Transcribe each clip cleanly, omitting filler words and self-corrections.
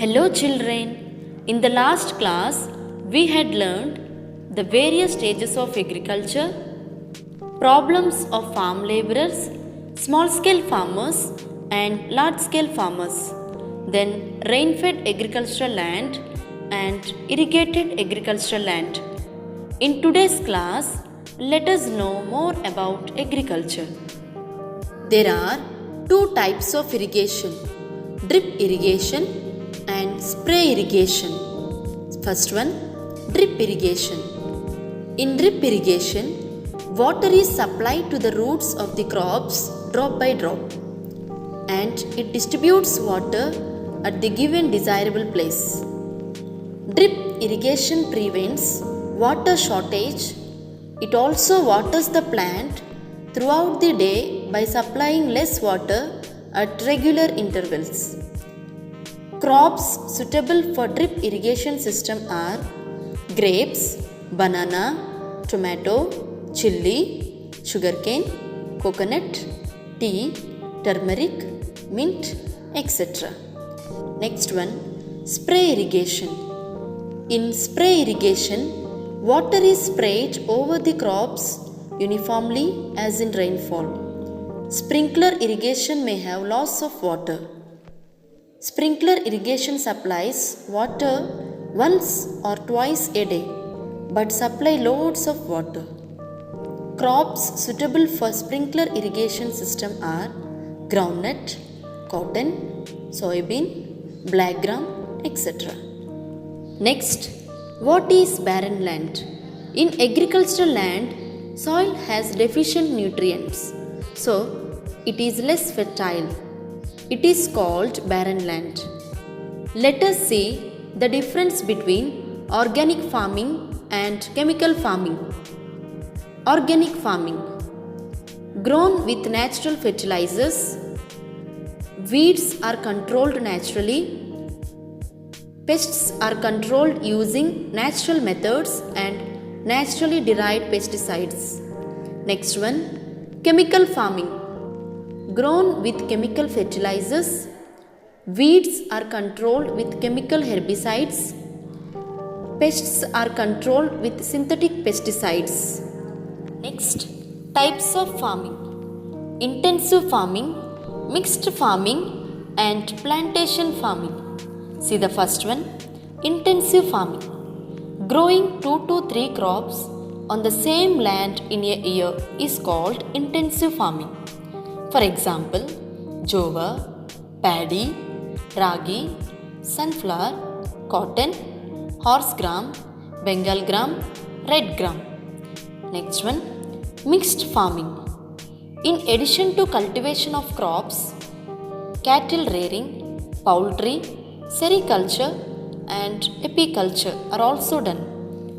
Hello children. In the last class, we had learned the various stages of agriculture, problems of farm laborers, small scale farmers and large scale farmers, then rain-fed agricultural land and irrigated agricultural land. In today's class, let us know more about agriculture. There are two types of irrigation, drip irrigation and spray irrigation. First one, drip irrigation. In drip irrigation, water is supplied to the roots of the crops drop by drop, and it distributes water at the given desirable place. Drip irrigation prevents water shortage. It also waters the plant throughout the day by supplying less water at regular intervals. Crops suitable for drip irrigation system are grapes, banana, tomato, chili, sugarcane, coconut, tea, turmeric, mint, etc. Next one, spray irrigation. In spray irrigation, water is sprayed over the crops uniformly as in rainfall. Sprinkler irrigation may have loss of water. Sprinkler irrigation supplies water once or twice a day, but supply loads of water. Crops suitable for sprinkler irrigation system are groundnut, cotton, soybean, black gram, etc. Next, what is barren land? In agricultural land, soil has deficient nutrients, so it is less fertile. It is called barren land. Let us see the difference between organic farming and chemical farming. Organic farming, grown with natural fertilizers, weeds are controlled naturally, pests are controlled using natural methods and naturally derived pesticides. Next one, chemical farming, grown with chemical fertilizers, weeds are controlled with chemical herbicides, pests are controlled with synthetic pesticides. Next, types of farming, intensive farming, mixed farming and plantation farming. See the first one, intensive farming. Growing 2 to 3 crops on the same land in a year is called intensive farming. For example, jowar, paddy, ragi, sunflower, cotton, horse gram, Bengal gram, red gram. Next one, mixed farming. In addition to cultivation of crops, cattle rearing, poultry, sericulture and apiculture are also done.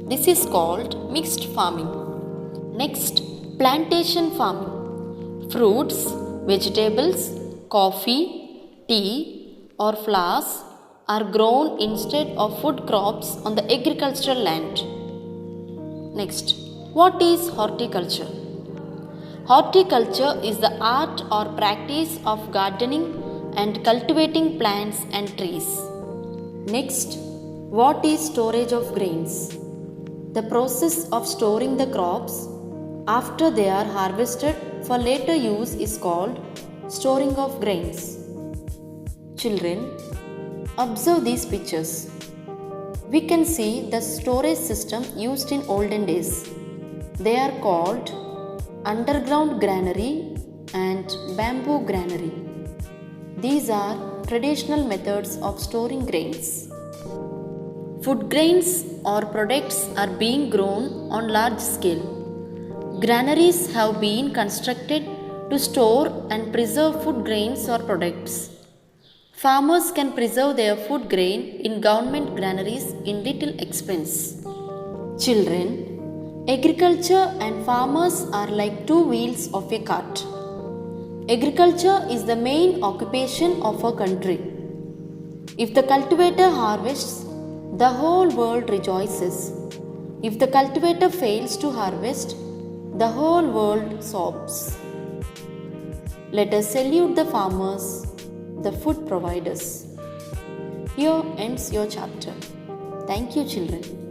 This is called mixed farming. Next, plantation farming. Fruits, vegetables, coffee, tea or flowers are grown instead of food crops on the agricultural land. Next, what is horticulture? Horticulture is the art or practice of gardening and cultivating plants and trees. Next, what is storage of grains? The process of storing the crops after they are harvested for later use is called storing of grains. Children, observe these pictures. We can see the storage system used in olden days. They are called underground granary and bamboo granary. These are traditional methods of storing grains. Food grains or products are being grown on large scale. Granaries have been constructed to store and preserve food grains or products. Farmers can preserve their food grain in government granaries in little expense. Children, agriculture and farmers are like two wheels of a cart. Agriculture is the main occupation of a country. If the cultivator harvests, the whole world rejoices. If the cultivator fails to harvest, the whole world sobs. Let us salute the farmers, the food providers. Here ends your chapter. Thank you, children.